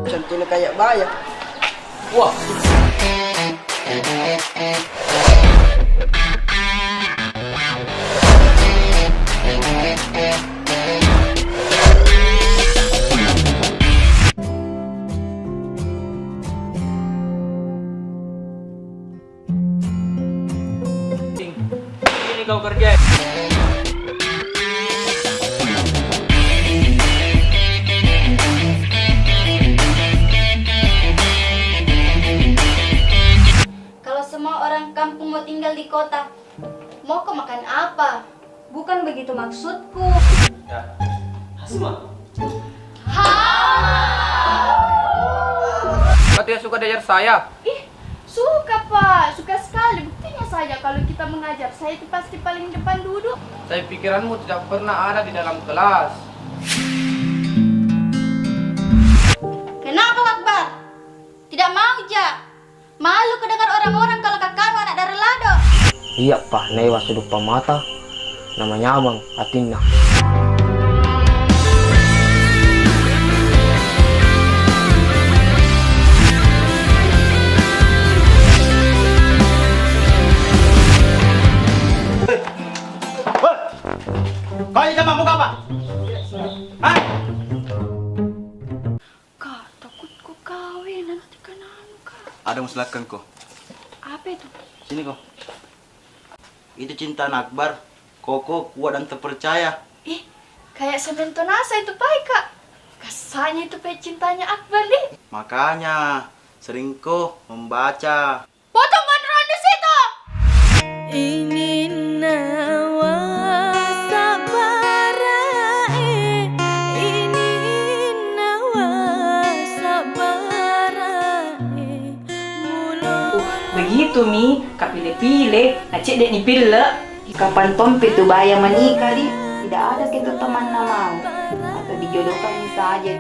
Centini kayak bayar. Wah. Ini kau kerja. Kalau semua orang kampung mau tinggal di kota, mau kau makan apa? Bukan begitu maksudku. Ya. Hasma. Kau tidak suka diajar saya? Ih, suka Pak, suka sekali. Buktinya saja kalau kita mengajar, saya itu pasti paling depan duduk. Saya pikiranmu tidak pernah ada di dalam kelas. Kenapa Akbar? Tidak mau ja? Malu kedengar orang-orang kalau kakakmu anak dari lado. Iya Pak, Newa sudah pamata. Namanya Amang, Atina. Kau ini sama muka apa? Hah? Kak, takut ku kawin nanti kenapa Kak? Ada yang silakan kau. Apa itu? Sini kau. Itu cinta Akbar, kokoh, kuat dan terpercaya. Ih, kayak semen tonasa itu Pak Kak. Kasanya itu Pak cintanya Akbar nih. Makanya sering kau membaca. Potong gondrong di situ. Begitu Mi, kak pilih-pilih, nak cek dek ni pilih. Kapan tompe tu bayang menikah di? Tidak ada kita teman nama atau dijodohkan saja.